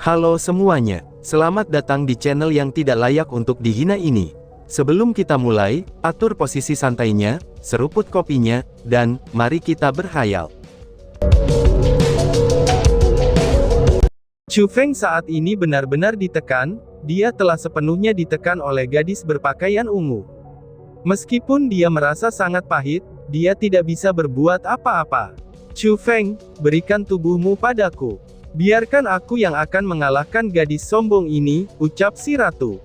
Halo semuanya, selamat datang di channel yang tidak layak untuk dihina ini. Sebelum kita mulai, atur posisi santainya, seruput kopinya, dan mari kita berhayal. Chu Feng saat ini benar-benar ditekan, dia telah sepenuhnya ditekan oleh gadis berpakaian ungu. Meskipun dia merasa sangat pahit, dia tidak bisa berbuat apa-apa. Chu Feng, berikan tubuhmu padaku. Biarkan aku yang akan mengalahkan gadis sombong ini, ucap si ratu.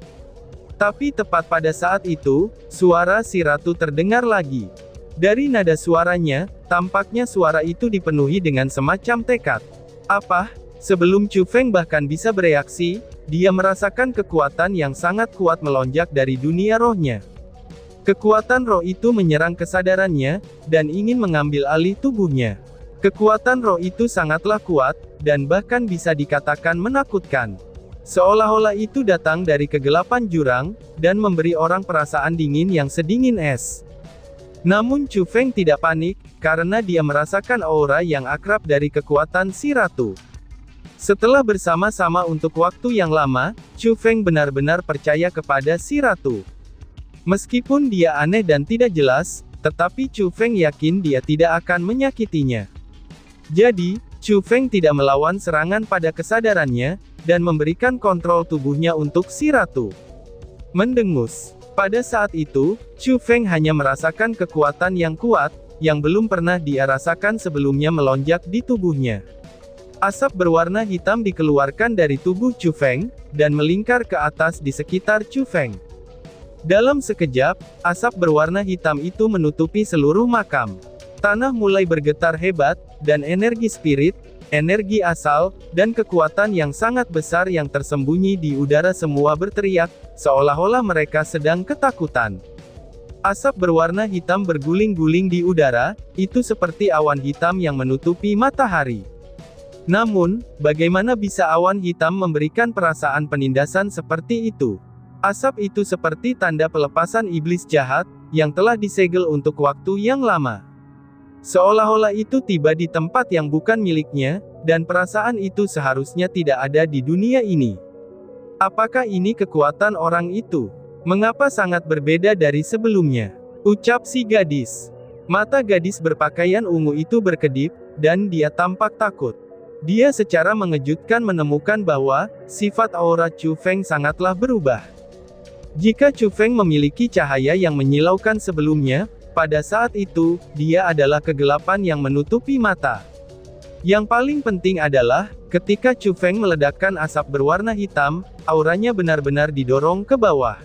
Tapi tepat pada saat itu, suara si ratu terdengar lagi. Dari nada suaranya, tampaknya suara itu dipenuhi dengan semacam tekad. Apa? Sebelum Chu Feng bahkan bisa bereaksi, dia merasakan kekuatan yang sangat kuat melonjak dari dunia rohnya. Kekuatan roh itu menyerang kesadarannya, dan ingin mengambil alih tubuhnya. Kekuatan roh itu sangatlah kuat, dan bahkan bisa dikatakan menakutkan. Seolah-olah itu datang dari kegelapan jurang, dan memberi orang perasaan dingin yang sedingin es. Namun Chu Feng tidak panik, karena dia merasakan aura yang akrab dari kekuatan si ratu. Setelah bersama-sama untuk waktu yang lama, Chu Feng benar-benar percaya kepada si ratu. Meskipun dia aneh dan tidak jelas, tetapi Chu Feng yakin dia tidak akan menyakitinya. Jadi, Chu Feng tidak melawan serangan pada kesadarannya, dan memberikan kontrol tubuhnya untuk si ratu. Mendengus. Pada saat itu, Chu Feng hanya merasakan kekuatan yang kuat, yang belum pernah dia rasakan sebelumnya melonjak di tubuhnya. Asap berwarna hitam dikeluarkan dari tubuh Chu Feng, dan melingkar ke atas di sekitar Chu Feng. Dalam sekejap, asap berwarna hitam itu menutupi seluruh makam. Tanah mulai bergetar hebat, dan energi spirit, energi asal, dan kekuatan yang sangat besar yang tersembunyi di udara semua berteriak, seolah-olah mereka sedang ketakutan. Asap berwarna hitam berguling-guling di udara, itu seperti awan hitam yang menutupi matahari. Namun, bagaimana bisa awan hitam memberikan perasaan penindasan seperti itu? Asap itu seperti tanda pelepasan iblis jahat, yang telah disegel untuk waktu yang lama. Seolah-olah itu tiba di tempat yang bukan miliknya, dan perasaan itu seharusnya tidak ada di dunia ini. Apakah ini kekuatan orang itu? Mengapa sangat berbeda dari sebelumnya? Ucap si gadis. Mata gadis berpakaian ungu itu berkedip, dan dia tampak takut. Dia secara mengejutkan menemukan bahwa, sifat aura Chu Feng sangatlah berubah. Jika Chu Feng memiliki cahaya yang menyilaukan sebelumnya, pada saat itu, dia adalah kegelapan yang menutupi mata. Yang paling penting adalah, ketika Chu Feng meledakkan asap berwarna hitam, auranya benar-benar didorong ke bawah.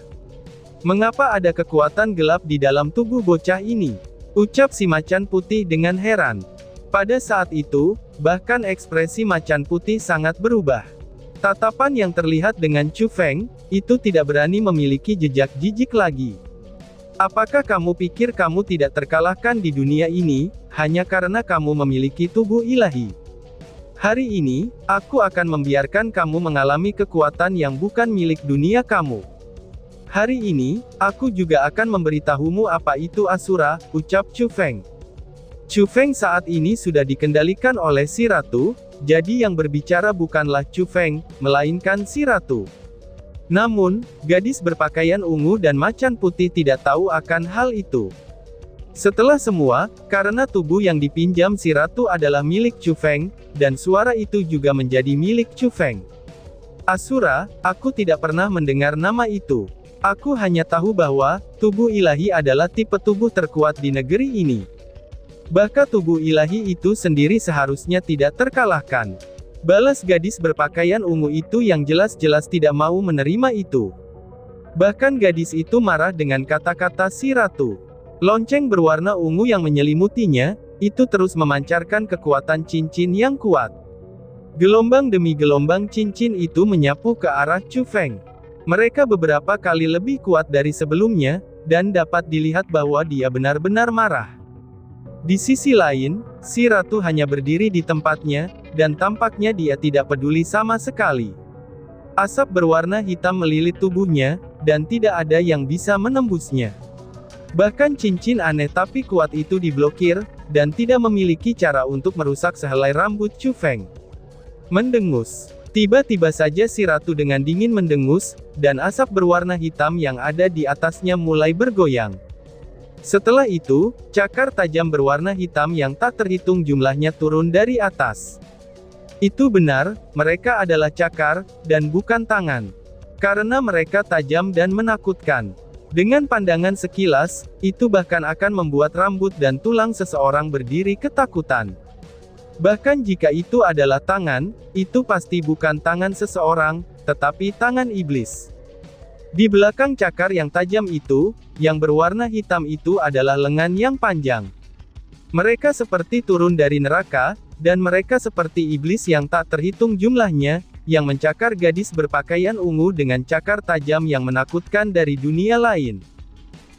Mengapa ada kekuatan gelap di dalam tubuh bocah ini? Ucap si macan putih dengan heran. Pada saat itu, bahkan ekspresi macan putih sangat berubah. Tatapan yang terlihat dengan Chu Feng, itu tidak berani memiliki jejak jijik lagi. Apakah kamu pikir kamu tidak terkalahkan di dunia ini, hanya karena kamu memiliki tubuh ilahi? Hari ini, aku akan membiarkan kamu mengalami kekuatan yang bukan milik dunia kamu. Hari ini, aku juga akan memberitahumu apa itu Asura, ucap Chu Feng. Chu Feng saat ini sudah dikendalikan oleh si ratu, jadi yang berbicara bukanlah Chu Feng, melainkan si ratu. Namun, gadis berpakaian ungu dan macan putih tidak tahu akan hal itu. Setelah semua, karena tubuh yang dipinjam si ratu adalah milik Chu Feng, dan suara itu juga menjadi milik Chu Feng. Asura, aku tidak pernah mendengar nama itu. Aku hanya tahu bahwa, tubuh ilahi adalah tipe tubuh terkuat di negeri ini. Bahkan tubuh ilahi itu sendiri seharusnya tidak terkalahkan. Balas gadis berpakaian ungu itu yang jelas-jelas tidak mau menerima itu. Bahkan gadis itu marah dengan kata-kata si ratu. Lonceng berwarna ungu yang menyelimutinya, itu terus memancarkan kekuatan cincin yang kuat. Gelombang demi gelombang cincin itu menyapu ke arah Chu Feng. Mereka beberapa kali lebih kuat dari sebelumnya, dan dapat dilihat bahwa dia benar-benar marah. Di sisi lain, si ratu hanya berdiri di tempatnya, dan tampaknya dia tidak peduli sama sekali. Asap berwarna hitam melilit tubuhnya, dan tidak ada yang bisa menembusnya. Bahkan cincin aneh tapi kuat itu diblokir, dan tidak memiliki cara untuk merusak sehelai rambut Chu Feng. Mendengus. Tiba-tiba saja si ratu dengan dingin mendengus, dan asap berwarna hitam yang ada di atasnya mulai bergoyang. Setelah itu, cakar tajam berwarna hitam yang tak terhitung jumlahnya turun dari atas. Itu benar, mereka adalah cakar, dan bukan tangan. Karena mereka tajam dan menakutkan. Dengan pandangan sekilas, itu bahkan akan membuat rambut dan tulang seseorang berdiri ketakutan. Bahkan jika itu adalah tangan, itu pasti bukan tangan seseorang, tetapi tangan iblis. Di belakang cakar yang tajam itu, yang berwarna hitam itu adalah lengan yang panjang. Mereka seperti turun dari neraka, dan mereka seperti iblis yang tak terhitung jumlahnya, yang mencakar gadis berpakaian ungu dengan cakar tajam yang menakutkan dari dunia lain.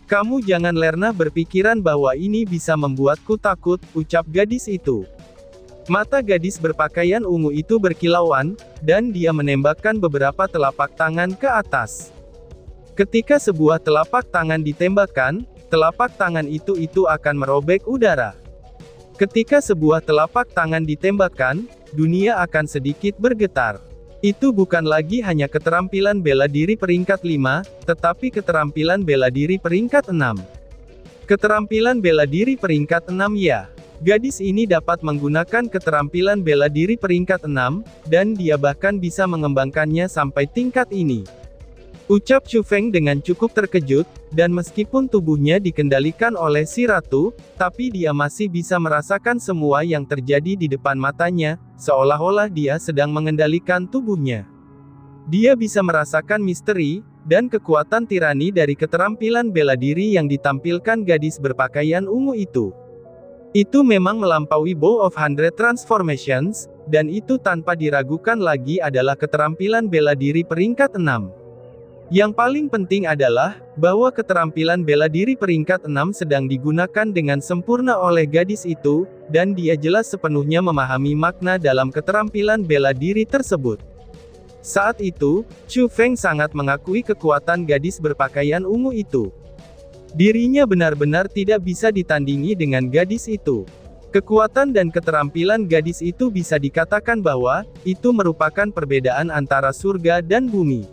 "Kamu jangan lernah berpikiran bahwa ini bisa membuatku takut," ucap gadis itu. Mata gadis berpakaian ungu itu berkilauan, dan dia menembakkan beberapa telapak tangan ke atas. Ketika sebuah telapak tangan ditembakkan, telapak tangan itu akan merobek udara. Ketika sebuah telapak tangan ditembakkan, dunia akan sedikit bergetar. Itu bukan lagi hanya keterampilan bela diri peringkat 5, tetapi keterampilan bela diri peringkat 6. Keterampilan bela diri peringkat 6 ya. Gadis ini dapat menggunakan keterampilan bela diri peringkat 6, dan dia bahkan bisa mengembangkannya sampai tingkat ini. Ucap Chu Feng dengan cukup terkejut, dan meskipun tubuhnya dikendalikan oleh si ratu, tapi dia masih bisa merasakan semua yang terjadi di depan matanya, seolah-olah dia sedang mengendalikan tubuhnya. Dia bisa merasakan misteri, dan kekuatan tirani dari keterampilan bela diri yang ditampilkan gadis berpakaian ungu itu. Itu memang melampaui Bow of Hundred Transformations, dan itu tanpa diragukan lagi adalah keterampilan bela diri peringkat 6. Yang paling penting adalah, bahwa keterampilan bela diri peringkat 6 sedang digunakan dengan sempurna oleh gadis itu, dan dia jelas sepenuhnya memahami makna dalam keterampilan bela diri tersebut. Saat itu, Chu Feng sangat mengakui kekuatan gadis berpakaian ungu itu. Dirinya benar-benar tidak bisa ditandingi dengan gadis itu. Kekuatan dan keterampilan gadis itu bisa dikatakan bahwa, itu merupakan perbedaan antara surga dan bumi.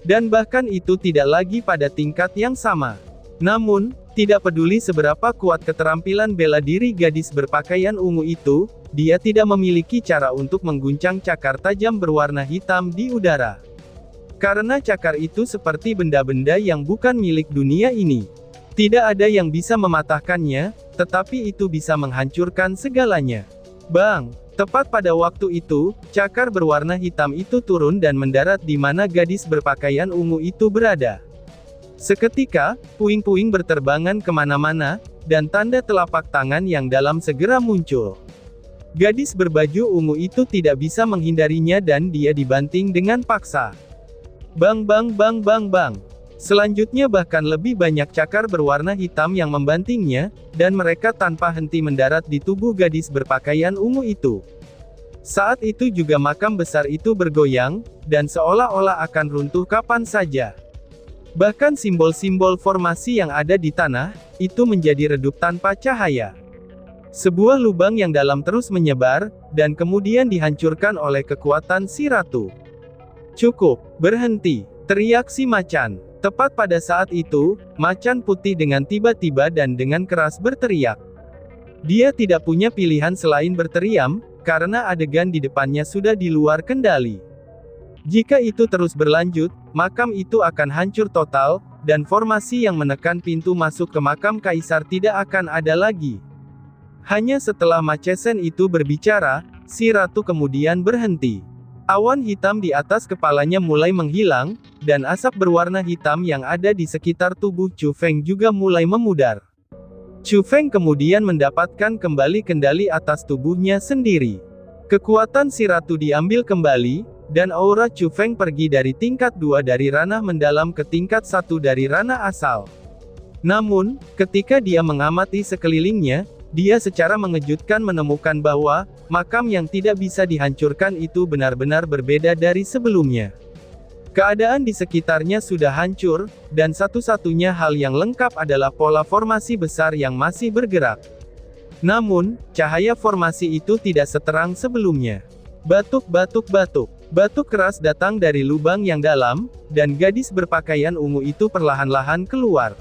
Dan bahkan itu tidak lagi pada tingkat yang sama. Namun, tidak peduli seberapa kuat keterampilan bela diri gadis berpakaian ungu itu, dia tidak memiliki cara untuk mengguncang cakar tajam berwarna hitam di udara. Karena cakar itu seperti benda-benda yang bukan milik dunia ini. Tidak ada yang bisa mematahkannya, tetapi itu bisa menghancurkan segalanya. Bang! Tepat pada waktu itu, cakar berwarna hitam itu turun dan mendarat di mana gadis berpakaian ungu itu berada. Seketika, puing-puing berterbangan kemana-mana, dan tanda telapak tangan yang dalam segera muncul. Gadis berbaju ungu itu tidak bisa menghindarinya dan dia dibanting dengan paksa. Bang bang bang bang bang. Selanjutnya bahkan lebih banyak cakar berwarna hitam yang membantingnya, dan mereka tanpa henti mendarat di tubuh gadis berpakaian ungu itu. Saat itu juga makam besar itu bergoyang, dan seolah-olah akan runtuh kapan saja. Bahkan simbol-simbol formasi yang ada di tanah, itu menjadi redup tanpa cahaya. Sebuah lubang yang dalam terus menyebar, dan kemudian dihancurkan oleh kekuatan si ratu. Cukup, berhenti, teriak si macan. Tepat pada saat itu, macan putih dengan tiba-tiba dan dengan keras berteriak. Dia tidak punya pilihan selain berteriak, karena adegan di depannya sudah di luar kendali. Jika itu terus berlanjut, makam itu akan hancur total, dan formasi yang menekan pintu masuk ke makam kaisar tidak akan ada lagi. Hanya setelah Machesen itu berbicara, si ratu kemudian berhenti. Awan hitam di atas kepalanya mulai menghilang, dan asap berwarna hitam yang ada di sekitar tubuh Chu Feng juga mulai memudar. Chu Feng kemudian mendapatkan kembali kendali atas tubuhnya sendiri. Kekuatan si ratu diambil kembali, dan aura Chu Feng pergi dari tingkat 2 dari ranah mendalam ke tingkat 1 dari ranah asal. Namun, ketika dia mengamati sekelilingnya, dia secara mengejutkan menemukan bahwa, makam yang tidak bisa dihancurkan itu benar-benar berbeda dari sebelumnya. Keadaan di sekitarnya sudah hancur, dan satu-satunya hal yang lengkap adalah pola formasi besar yang masih bergerak. Namun, cahaya formasi itu tidak seterang sebelumnya. Batuk, batuk, batuk. Batuk keras datang dari lubang yang dalam, dan gadis berpakaian ungu itu perlahan-lahan keluar.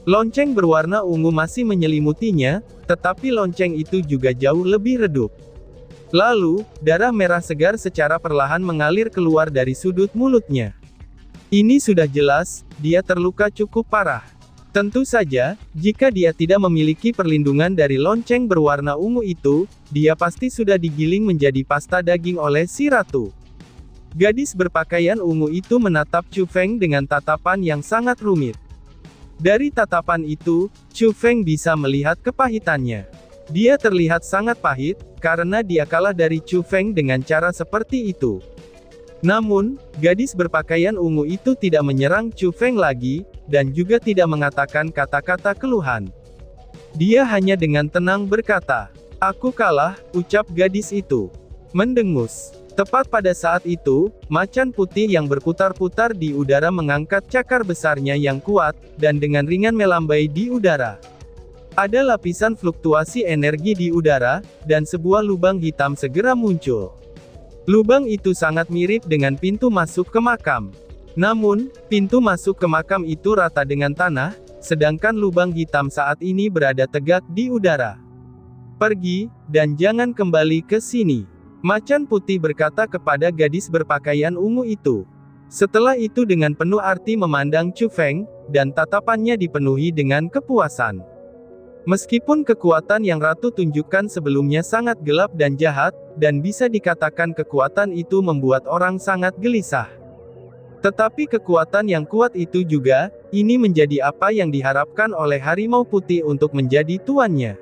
Lonceng berwarna ungu masih menyelimutinya, tetapi lonceng itu juga jauh lebih redup. Lalu, darah merah segar secara perlahan mengalir keluar dari sudut mulutnya. Ini sudah jelas, dia terluka cukup parah. Tentu saja, jika dia tidak memiliki perlindungan dari lonceng berwarna ungu itu, dia pasti sudah digiling menjadi pasta daging oleh si ratu. Gadis berpakaian ungu itu menatap Chu Feng dengan tatapan yang sangat rumit. Dari tatapan itu, Chu Feng bisa melihat kepahitannya. Dia terlihat sangat pahit, karena dia kalah dari Chu Feng dengan cara seperti itu. Namun, gadis berpakaian ungu itu tidak menyerang Chu Feng lagi, dan juga tidak mengatakan kata-kata keluhan. Dia hanya dengan tenang berkata, "Aku kalah," ucap gadis itu. Mendengus. Tepat pada saat itu, macan putih yang berputar-putar di udara mengangkat cakar besarnya yang kuat, dan dengan ringan melambai di udara. Ada lapisan fluktuasi energi di udara, dan sebuah lubang hitam segera muncul. Lubang itu sangat mirip dengan pintu masuk ke makam. Namun, pintu masuk ke makam itu rata dengan tanah, sedangkan lubang hitam saat ini berada tegak di udara. "Pergi, dan jangan kembali ke sini," macan putih berkata kepada gadis berpakaian ungu itu. Setelah itu dengan penuh arti memandang Chu Feng, dan tatapannya dipenuhi dengan kepuasan. Meskipun kekuatan yang ratu tunjukkan sebelumnya sangat gelap dan jahat, dan bisa dikatakan kekuatan itu membuat orang sangat gelisah. Tetapi kekuatan yang kuat itu juga, ini menjadi apa yang diharapkan oleh harimau putih untuk menjadi tuannya.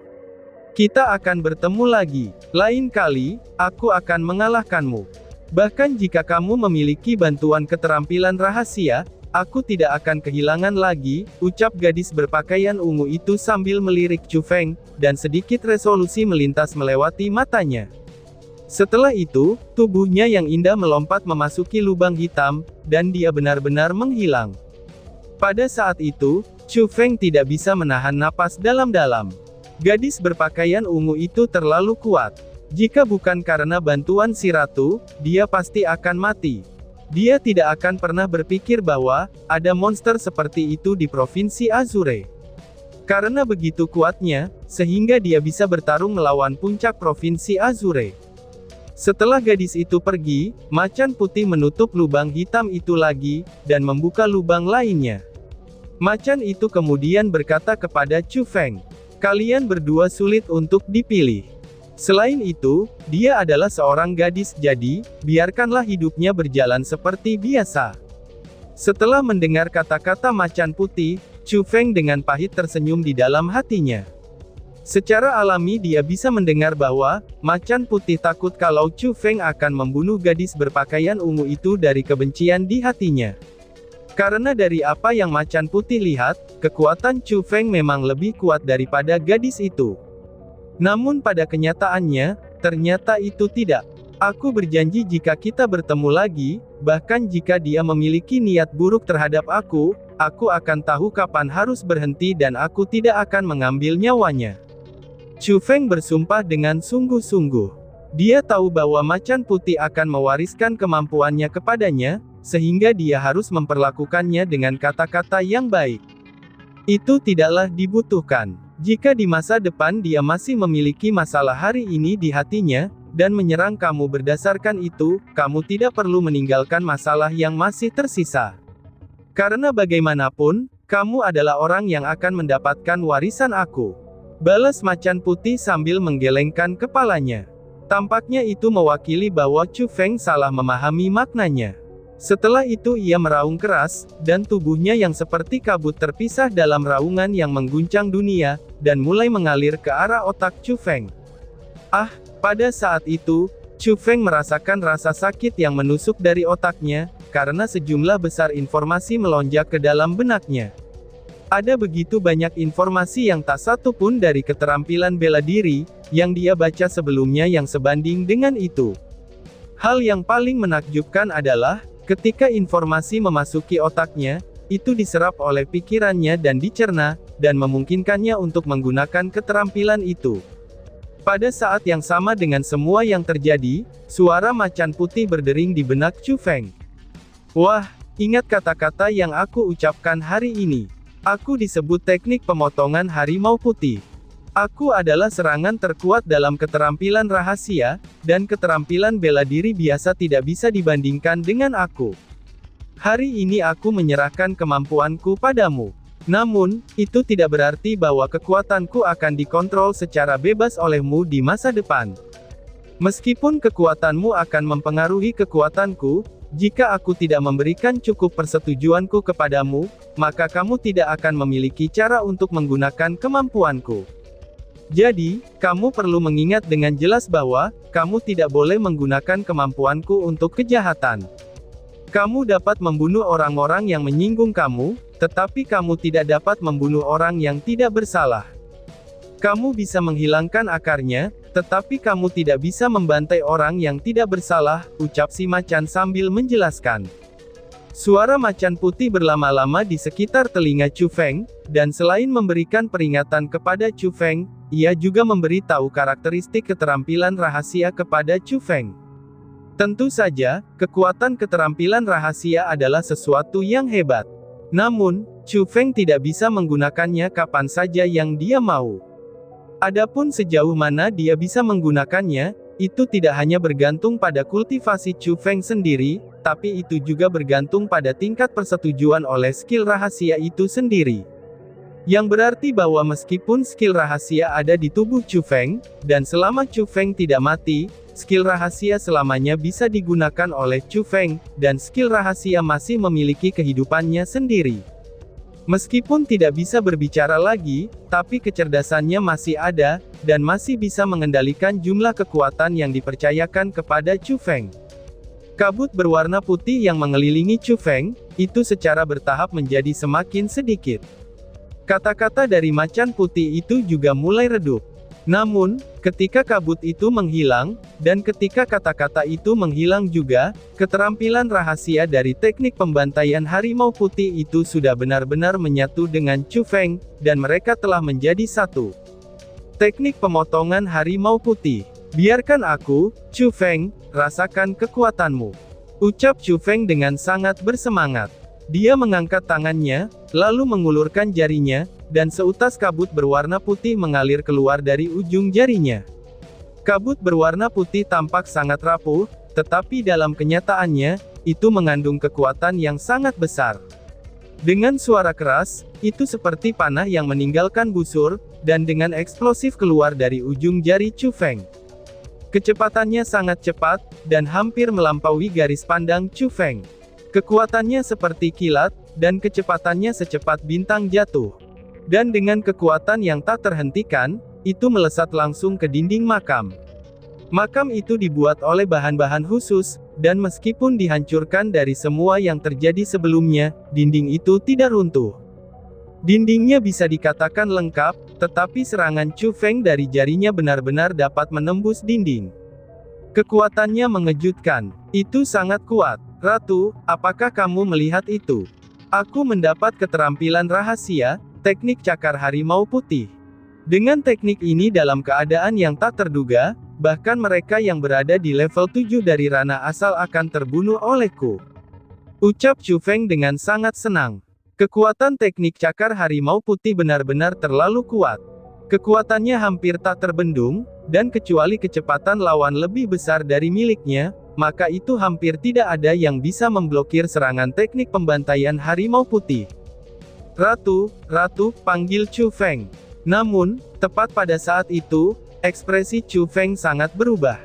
"Kita akan bertemu lagi. Lain kali, aku akan mengalahkanmu. Bahkan jika kamu memiliki bantuan keterampilan rahasia, aku tidak akan kehilangan lagi," ucap gadis berpakaian ungu itu sambil melirik Chu Feng, dan sedikit resolusi melintas melewati matanya. Setelah itu, tubuhnya yang indah melompat memasuki lubang hitam, dan dia benar-benar menghilang. Pada saat itu, Chu Feng tidak bisa menahan napas dalam-dalam. Gadis berpakaian ungu itu terlalu kuat. Jika bukan karena bantuan si ratu, dia pasti akan mati. Dia tidak akan pernah berpikir bahwa ada monster seperti itu di Provinsi Azure. Karena begitu kuatnya, sehingga dia bisa bertarung melawan puncak Provinsi Azure. Setelah gadis itu pergi, macan putih menutup lubang hitam itu lagi, dan membuka lubang lainnya. Macan itu kemudian berkata kepada Chu Feng, "Kalian berdua sulit untuk dipilih. Selain itu, dia adalah seorang gadis jadi, biarkanlah hidupnya berjalan seperti biasa." Setelah mendengar kata-kata macan putih, Chu Feng dengan pahit tersenyum di dalam hatinya. Secara alami dia bisa mendengar bahwa, macan putih takut kalau Chu Feng akan membunuh gadis berpakaian ungu itu dari kebencian di hatinya. Karena dari apa yang macan putih lihat, kekuatan Chu Feng memang lebih kuat daripada gadis itu. Namun pada kenyataannya, ternyata itu tidak. "Aku berjanji jika kita bertemu lagi, bahkan jika dia memiliki niat buruk terhadap aku akan tahu kapan harus berhenti dan aku tidak akan mengambil nyawanya." Chu Feng bersumpah dengan sungguh-sungguh. Dia tahu bahwa macan putih akan mewariskan kemampuannya kepadanya, sehingga dia harus memperlakukannya dengan kata-kata yang baik. Itu tidaklah dibutuhkan. Jika di masa depan dia masih memiliki masalah hari ini di hatinya, dan menyerang kamu berdasarkan itu, kamu tidak perlu meninggalkan masalah yang masih tersisa. Karena bagaimanapun, kamu adalah orang yang akan mendapatkan warisan aku. Balas macan putih sambil menggelengkan kepalanya. Tampaknya itu mewakili bahwa Chu Feng salah memahami maknanya. Setelah itu ia meraung keras, dan tubuhnya yang seperti kabut terpisah dalam raungan yang mengguncang dunia, dan mulai mengalir ke arah otak Chu Feng. Pada saat itu, Chu Feng merasakan rasa sakit yang menusuk dari otaknya, karena sejumlah besar informasi melonjak ke dalam benaknya. Ada begitu banyak informasi yang tak satu pun dari keterampilan bela diri, yang dia baca sebelumnya yang sebanding dengan itu. Hal yang paling menakjubkan adalah, ketika informasi memasuki otaknya, itu diserap oleh pikirannya dan dicerna, dan memungkinkannya untuk menggunakan keterampilan itu. Pada saat yang sama dengan semua yang terjadi, Suara macan putih berdering di benak Chu Feng. Wah, ingat kata-kata yang aku ucapkan hari ini. Aku disebut teknik pemotongan harimau putih. Aku adalah serangan terkuat dalam keterampilan rahasia, dan keterampilan bela diri biasa tidak bisa dibandingkan dengan aku. Hari ini aku menyerahkan kemampuanku padamu. Namun, itu tidak berarti bahwa kekuatanku akan dikontrol secara bebas olehmu di masa depan. Meskipun kekuatanmu akan mempengaruhi kekuatanku, jika aku tidak memberikan cukup persetujuanku kepadamu, maka kamu tidak akan memiliki cara untuk menggunakan kemampuanku. Jadi, kamu perlu mengingat dengan jelas bahwa, kamu tidak boleh menggunakan kemampuanku untuk kejahatan. Kamu dapat membunuh orang-orang yang menyinggung kamu, tetapi kamu tidak dapat membunuh orang yang tidak bersalah. Kamu bisa menghilangkan akarnya, tetapi kamu tidak bisa membantai orang yang tidak bersalah, ucap si macan sambil menjelaskan. Suara macan putih berlama-lama di sekitar telinga Chu Feng, dan selain memberikan peringatan kepada Chu Feng, ia juga memberi tahu karakteristik keterampilan rahasia kepada Chu Feng. Tentu saja, kekuatan keterampilan rahasia adalah sesuatu yang hebat. Namun, Chu Feng tidak bisa menggunakannya kapan saja yang dia mau. Adapun sejauh mana dia bisa menggunakannya, itu tidak hanya bergantung pada kultivasi Chu Feng sendiri, tapi itu juga bergantung pada tingkat persetujuan oleh skill rahasia itu sendiri. Yang berarti bahwa meskipun skill rahasia ada di tubuh Chu Feng, dan selama Chu Feng tidak mati, skill rahasia selamanya bisa digunakan oleh Chu Feng, dan skill rahasia masih memiliki kehidupannya sendiri. Meskipun tidak bisa berbicara lagi, tapi kecerdasannya masih ada, dan masih bisa mengendalikan jumlah kekuatan yang dipercayakan kepada Chu Feng. Kabut berwarna putih yang mengelilingi Chu Feng, itu secara bertahap menjadi semakin sedikit. Kata-kata dari macan putih itu juga mulai redup. Namun, ketika kabut itu menghilang, dan ketika kata-kata itu menghilang juga, keterampilan rahasia dari teknik pembantaian harimau putih itu sudah benar-benar menyatu dengan Chu Feng, dan mereka telah menjadi satu. Teknik pemotongan harimau putih. Biarkan aku, Chu Feng, rasakan kekuatanmu. Ucap Chu Feng dengan sangat bersemangat. Dia mengangkat tangannya, lalu mengulurkan jarinya, dan seutas kabut berwarna putih mengalir keluar dari ujung jarinya. Kabut berwarna putih tampak sangat rapuh, tetapi dalam kenyataannya, itu mengandung kekuatan yang sangat besar. Dengan suara keras, itu seperti panah yang meninggalkan busur, dan dengan eksplosif keluar dari ujung jari Chu Feng. Kecepatannya sangat cepat, dan hampir melampaui garis pandang Chu Feng. Kekuatannya seperti kilat, dan kecepatannya secepat bintang jatuh. Dan dengan kekuatan yang tak terhentikan, itu melesat langsung ke dinding makam. Makam itu dibuat oleh bahan-bahan khusus, dan meskipun dihancurkan dari semua yang terjadi sebelumnya, dinding itu tidak runtuh. Dindingnya bisa dikatakan lengkap, tetapi serangan Chu Feng dari jarinya benar-benar dapat menembus dinding. Kekuatannya mengejutkan. Itu sangat kuat. Ratu, apakah kamu melihat itu? Aku mendapat keterampilan rahasia, teknik cakar harimau putih. Dengan teknik ini dalam keadaan yang tak terduga, bahkan mereka yang berada di level 7 dari ranah asal akan terbunuh olehku. Ucap Chu Feng dengan sangat senang. Kekuatan teknik cakar harimau putih benar-benar terlalu kuat. Kekuatannya hampir tak terbendung, dan kecuali kecepatan lawan lebih besar dari miliknya, maka itu hampir tidak ada yang bisa memblokir serangan teknik pembantaian harimau putih. Ratu, panggil Chu Feng. Namun, tepat pada saat itu, ekspresi Chu Feng sangat berubah.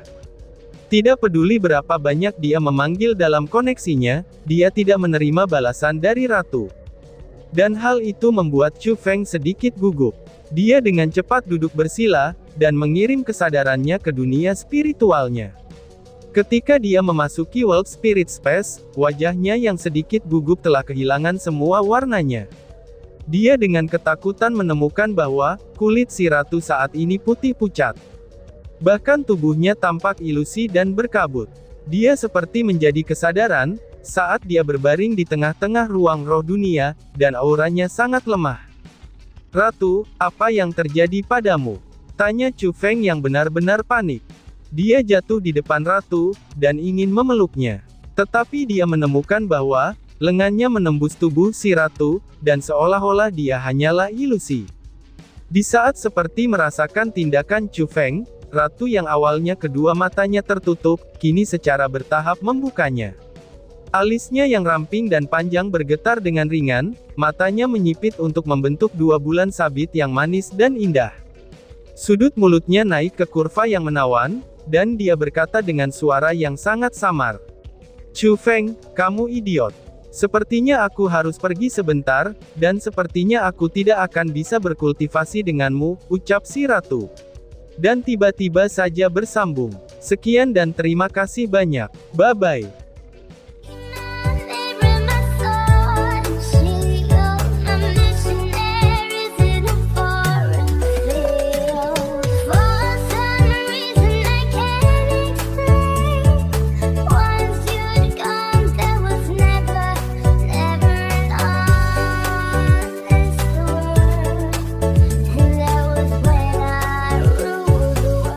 Tidak peduli berapa banyak dia memanggil dalam koneksinya, dia tidak menerima balasan dari Ratu. Dan hal itu membuat Chu Feng sedikit gugup. Dia dengan cepat duduk bersila, dan mengirim kesadarannya ke dunia spiritualnya. Ketika dia memasuki World Spirit Space, wajahnya yang sedikit gugup telah kehilangan semua warnanya. Dia dengan ketakutan menemukan bahwa, kulit si ratu saat ini putih pucat. Bahkan tubuhnya tampak ilusi dan berkabut. Dia seperti menjadi kesadaran, saat dia berbaring di tengah-tengah ruang roh dunia, dan auranya sangat lemah. Ratu, apa yang terjadi padamu? Tanya Chu Feng yang benar-benar panik. Dia jatuh di depan ratu, dan ingin memeluknya. Tetapi dia menemukan bahwa, lengannya menembus tubuh si ratu, dan seolah-olah dia hanyalah ilusi. Di saat seperti merasakan tindakan Chu Feng, ratu yang awalnya kedua matanya tertutup, kini secara bertahap membukanya. Alisnya yang ramping dan panjang bergetar dengan ringan, matanya menyipit untuk membentuk dua bulan sabit yang manis dan indah. Sudut mulutnya naik ke kurva yang menawan, dan dia berkata dengan suara yang sangat samar. Chu Feng, kamu idiot. Sepertinya aku harus pergi sebentar, dan sepertinya aku tidak akan bisa berkultivasi denganmu, ucap si ratu. Dan tiba-tiba saja bersambung. Sekian dan terima kasih banyak. Bye-bye.